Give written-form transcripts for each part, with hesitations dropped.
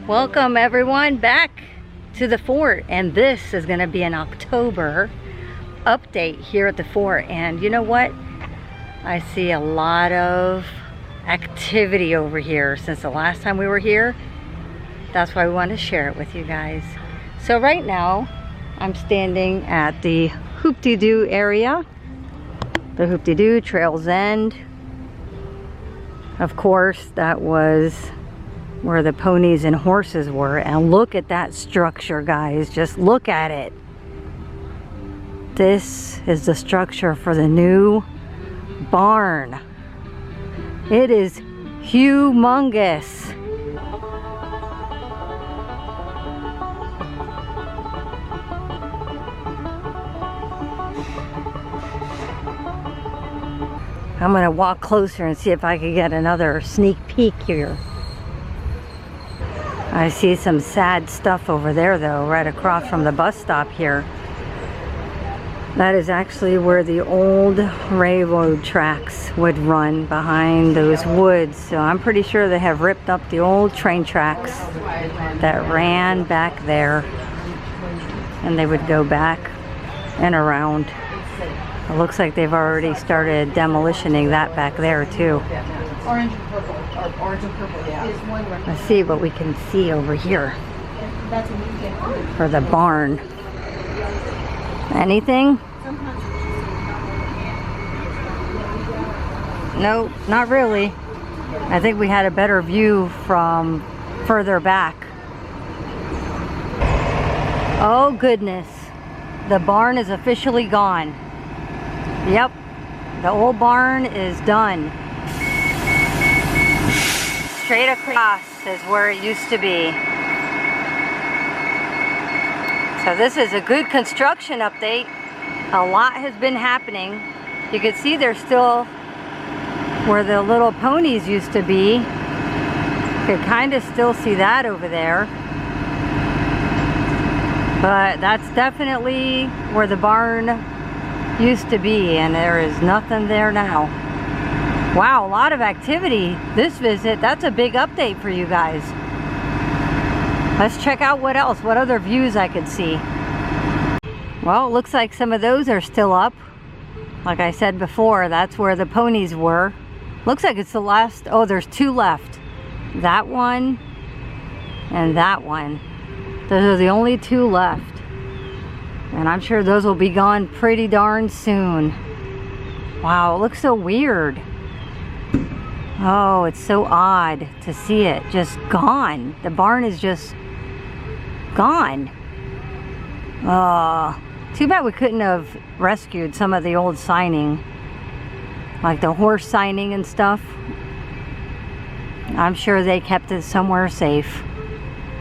Welcome everyone back to the fort, and this is going to be an October update here at the fort. And you know what, I see a lot of activity over here since the last time we were here. That's why we want to share it with you guys. So right now I'm standing at the Hoop-de-Doo area, the Hoop-de-Doo Trail's End. Of course, that was where the ponies and horses were. And look at that structure, guys. Just look at it. This is the structure for the new barn. It is humongous. I'm gonna walk closer and see if I can get another sneak peek here. I see some sad stuff over there though, right across from the bus stop here. That is actually where the old railroad tracks would run, behind those woods. So I'm pretty sure they have ripped up the old train tracks that ran back there. And they would go back and around. It looks like they've already started demolitioning that back there too. Orange and purple, or orange and purple, yeah. Let's see what we can see over here for the barn. Anything? No, not really. I think we had a better view from further back. Oh goodness, the barn is officially gone. Yep, the old barn is done. Straight across is where it used to be. So this is a good construction update. A lot has been happening. You can see there's still where the little ponies used to be. You can kind of still see that over there. But that's definitely where the barn used to be, and there is nothing there now. Wow, a lot of activity this visit. That's a big update for you guys. Let's check out what else, what other views I could see. Well, it looks like some of those are still up. Like I said before, that's where the ponies were. Looks like it's the last, oh, there's two left. That one and that one. Those are the only two left. And I'm sure those will be gone pretty darn soon. Wow, it looks so weird. Oh, it's so odd to see it just gone. The barn is just gone. Too bad we couldn't have rescued some of the old signing, like the horse signing and stuff. I'm sure they kept it somewhere safe.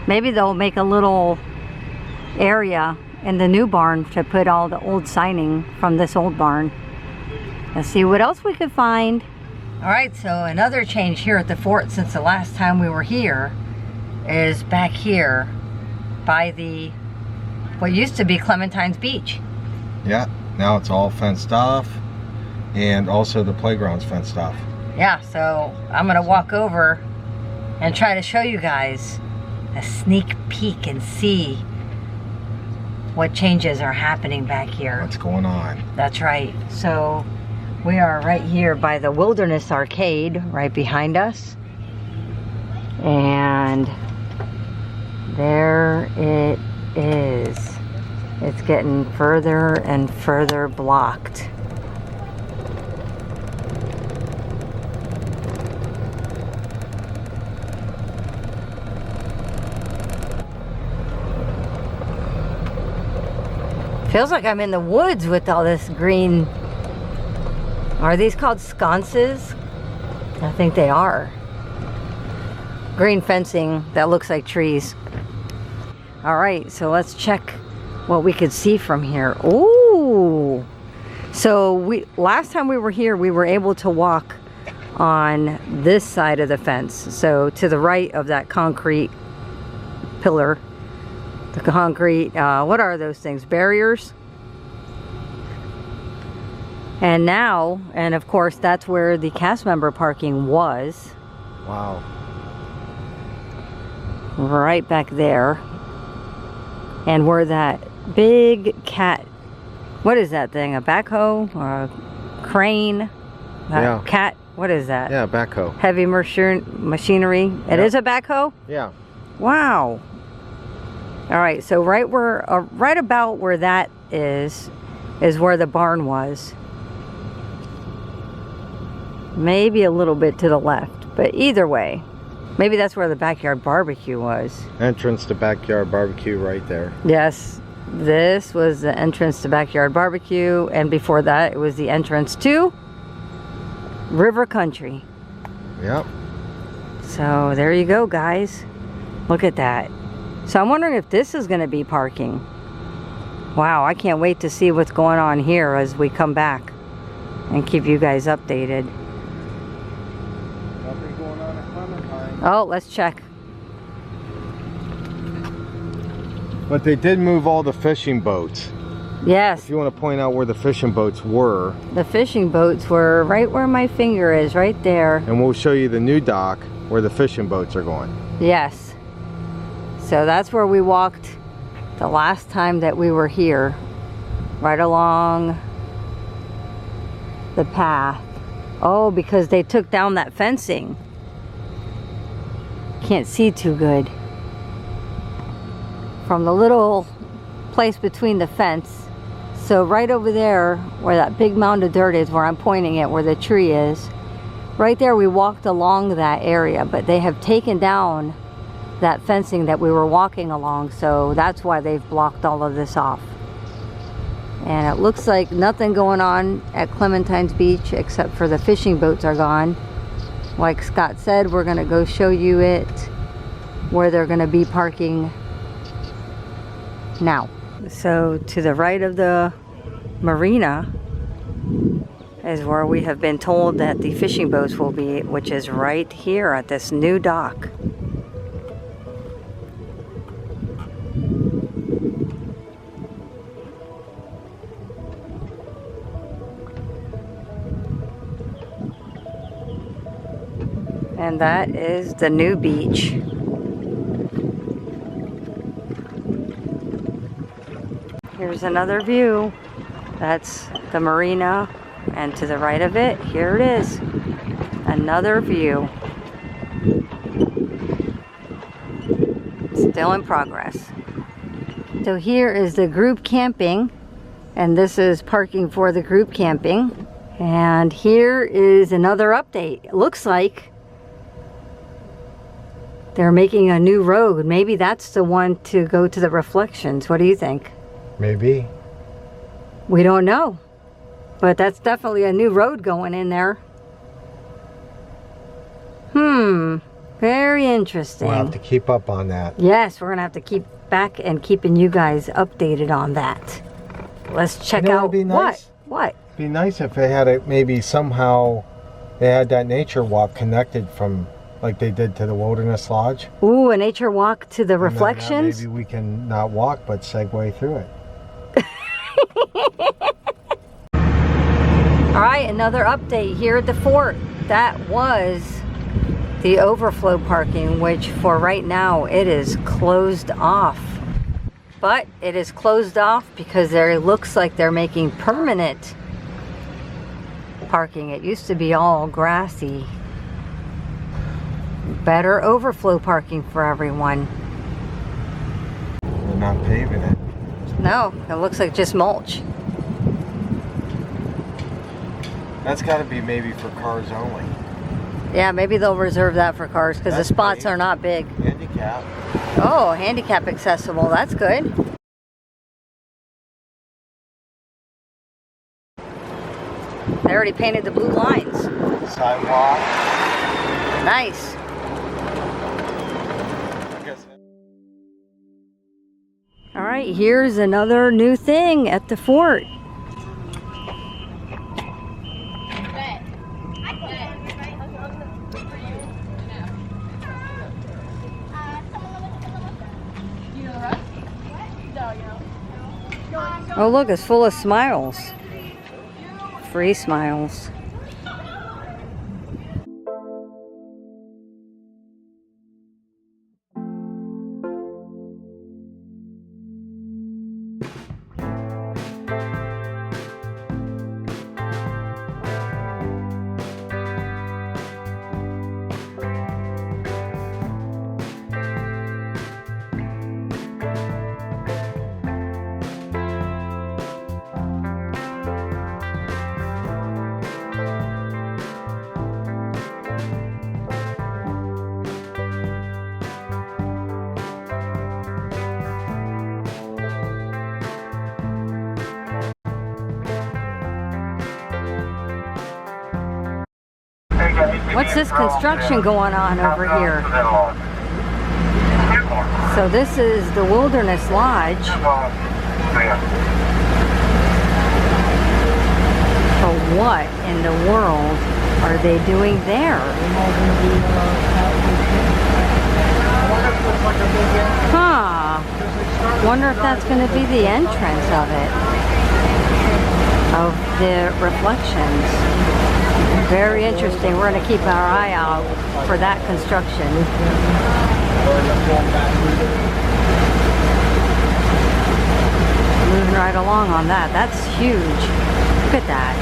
Maybe they'll make a little area in the new barn to put all the old signing from this old barn. Let's see what else we could find. All right, so another change here at the fort since the last time we were here is back here by the, what used to be Clementine's beach. Yeah, now it's all fenced off, and also the playground's fenced off. Yeah, so I'm gonna walk over and try to show you guys a sneak peek and see what changes are happening back here. What's going on? That's right. So we are right here by the Wilderness Arcade, right behind us. And there it is. It's getting further and further blocked. Feels like I'm in the woods with all this green. Are these called sconces? I think they are. Green fencing that looks like trees. All right, so let's check what we could see from here. Ooh! So last time we were here, we were able to walk on this side of the fence. So to the right of that concrete pillar. The concrete, what are those things? Barriers? And now, and of course, that's where the cast member parking was. Wow. right back there. And where that big cat, what is that thing? A backhoe or a crane? Yeah. Cat, what is that? Yeah, backhoe. Heavy machinery. It is a backhoe? Yeah. Wow. All right, so right about where that is where the barn was. Maybe a little bit to the left, but either way, maybe that's where the backyard barbecue was. Entrance to backyard barbecue right there. Yes, this was the entrance to backyard barbecue, and before that, it was the entrance to River Country. Yep. So there you go, guys. Look at that. So I'm wondering if this is going to be parking. Wow, I can't wait to see what's going on here as we come back and keep you guys updated. Nothing going on at Clementine. Oh, let's check. But they did move all the fishing boats. Yes, If you want to point out where the fishing boats were, the fishing boats were right where my finger is, right there. and we'll show you the new dock where the fishing boats are going. Yes. So that's where we walked the last time that we were here. Right along the path. Oh, because they took down that fencing. Can't see too good. From the little place between the fence. So right over there, where that big mound of dirt is, where I'm pointing at, where the tree is, right there we walked along that area, but they have taken down that fencing that we were walking along, so that's why they've blocked all of this off. And it looks like nothing going on at Clementine's Beach except for the fishing boats are gone. Like Scott said, we're gonna go show you it, where they're gonna be parking now. So to the right of the marina is where we have been told that the fishing boats will be, which is right here at this new dock. And that is the new beach. Here's another view. That's the marina, and to the right of it, here it is. Another view. Still in progress. So here is the group camping, and this is parking for the group camping. And here is another update. It looks like they're making a new road. Maybe that's the one to go to the reflections. What do you think? Maybe. We don't know. But that's definitely a new road going in there. Very interesting. We'll have to keep up on that. Yes, we're going to have to keep back and keeping you guys updated on that. Let's check out. It'd be nice. What? It'd be nice if they had it, maybe somehow they had that nature walk connected from, like they did to the Wilderness Lodge. Ooh, a nature walk to the And then, reflections? maybe we can not walk, but segue through it. All right, another update here at the fort. That was the overflow parking, which for right now it is closed off. But it is closed off because it looks like they're making permanent parking. It used to be all grassy. Better overflow parking for everyone. They're not paving it. No, it looks like just mulch. That's got to be maybe for cars only. Yeah, maybe they'll reserve that for cars because the That's spots big. are not big. Handicap. Oh, handicap accessible. That's good. They already painted the blue lines. Sidewalk. Nice. All right, here's another new thing at the fort. Oh, look, it's full of smiles. Free smiles. What's this construction going on over here? So this is the Wilderness Lodge. So what in the world are they doing there? Huh. Wonder if that's going to be the entrance of it. Of the reflections. Very interesting. We're going to keep our eye out for that construction. Moving right along on that. That's huge. Look at that.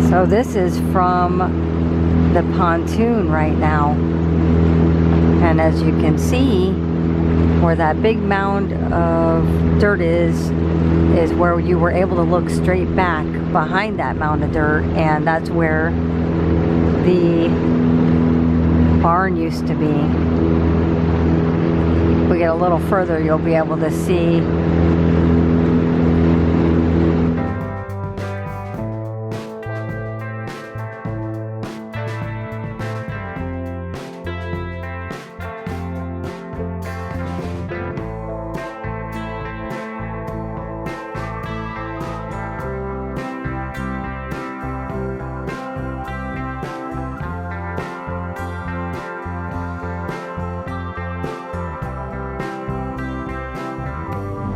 So this is from the pontoon right now, and as you can see, where that big mound of dirt is where you were able to look straight back behind that mound of dirt, and that's where the barn used to be. If we get a little further, you'll be able to see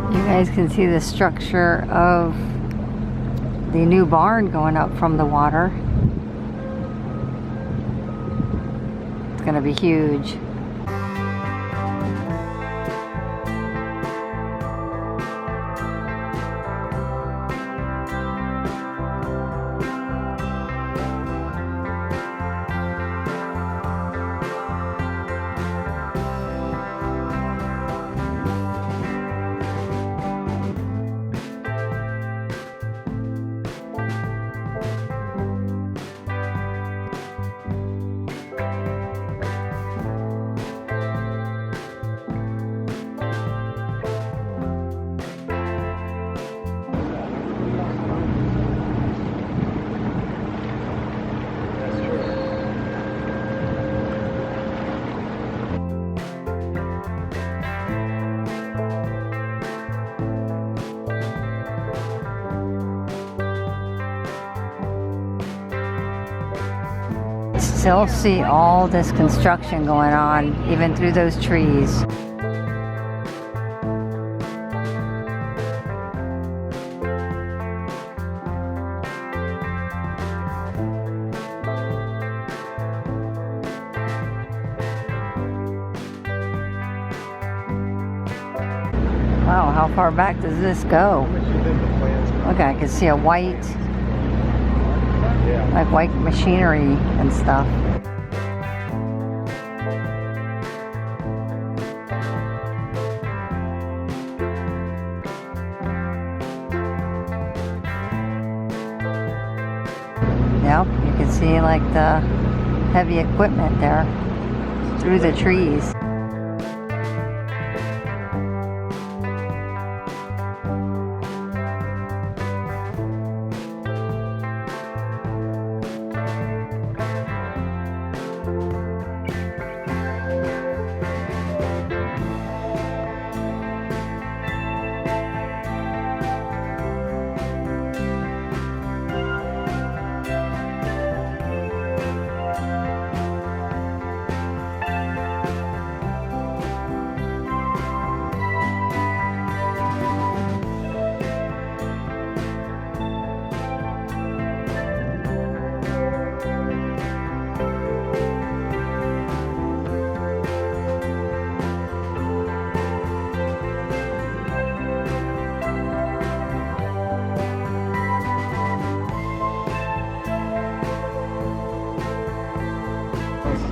you guys can see the structure of the new barn going up from the water. It's going to be huge. Still see all this construction going on, even through those trees. Wow, how far back does this go? Okay, I can see a white, like white machinery and stuff. Yep, see like the heavy equipment there through the trees.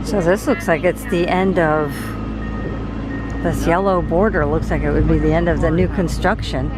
So this looks like it's the end of this yellow border. Looks like it would be the end of the new construction.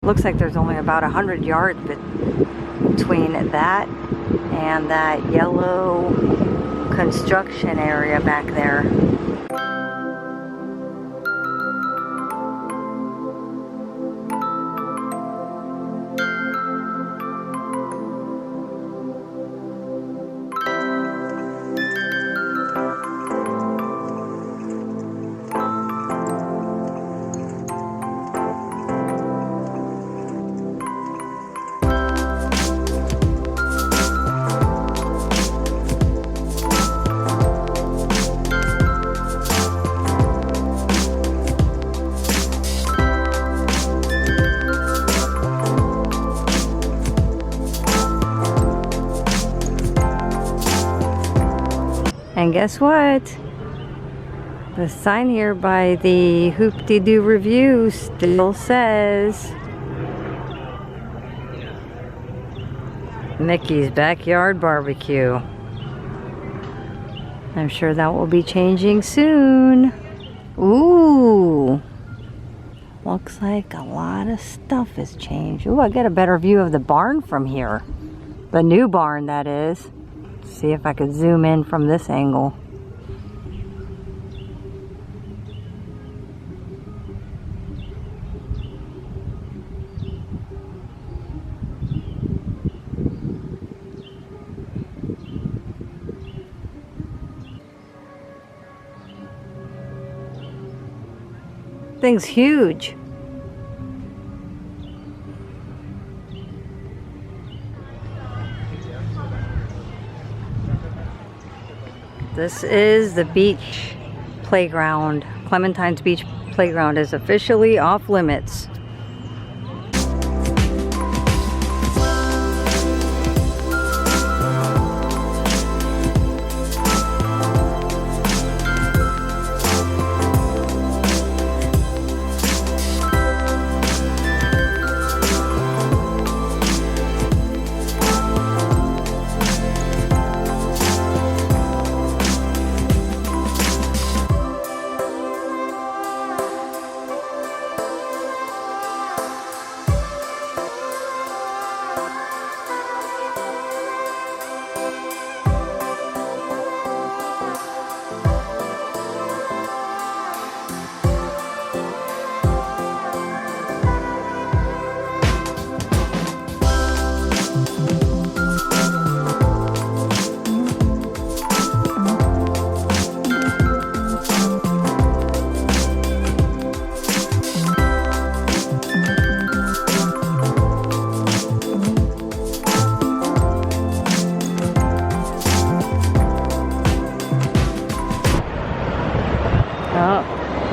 Looks like there's only about 100 yards between that and that yellow construction area back there. And guess what? The sign here by the Hoop-de-Doo Review still says Mickey's Backyard Barbecue. I'm sure that will be changing soon. Ooh. Looks like a lot of stuff has changed. Ooh, I get a better view of the barn from here. The new barn, that is. See if I could zoom in from this angle. Thing's huge. This is the beach playground. Clementine's beach playground is officially off limits.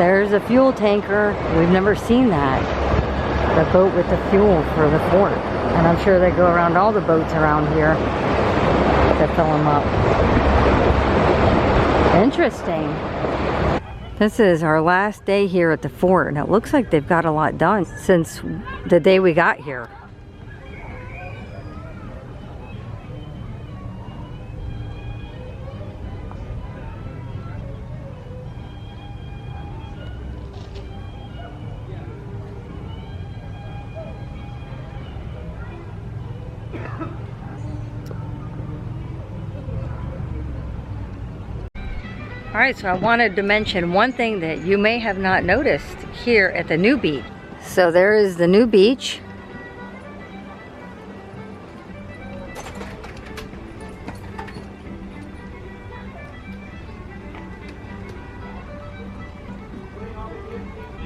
There's a fuel tanker. We've never seen that. The boat with the fuel for the fort. And I'm sure they go around all the boats around here to fill them up. Interesting. This is our last day here at the fort, and it looks like they've got a lot done since the day we got here. Alright, so I wanted to mention one thing that you may have not noticed here at the new beach. So there is the new beach.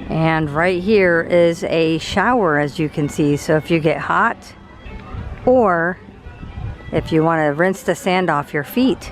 And right here is a shower, as you can see. So if you get hot, or if you want to rinse the sand off your feet.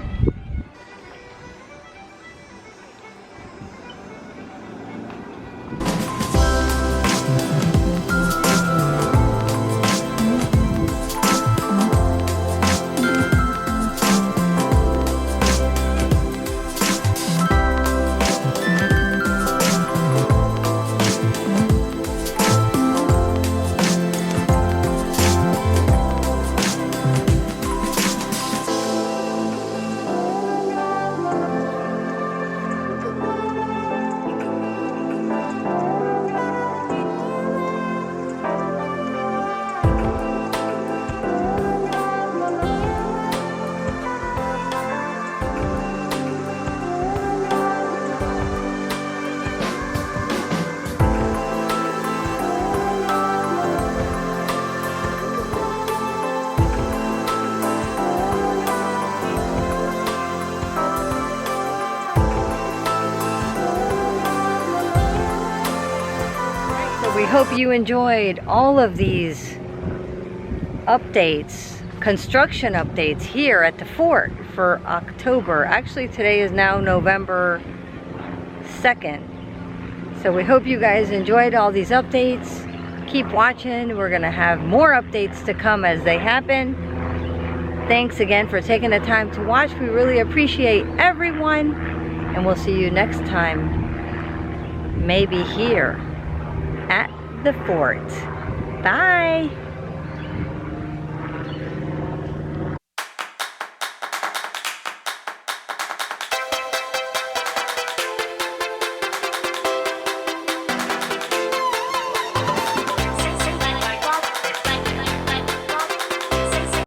We hope you enjoyed all of these updates, construction updates here at the fort for October. Actually, today is now November 2nd. So we hope you guys enjoyed all these updates. Keep watching. We're going to have more updates to come as they happen. Thanks again for taking the time to watch. We really appreciate everyone. And we'll see you next time. Maybe here at the fort. Bye.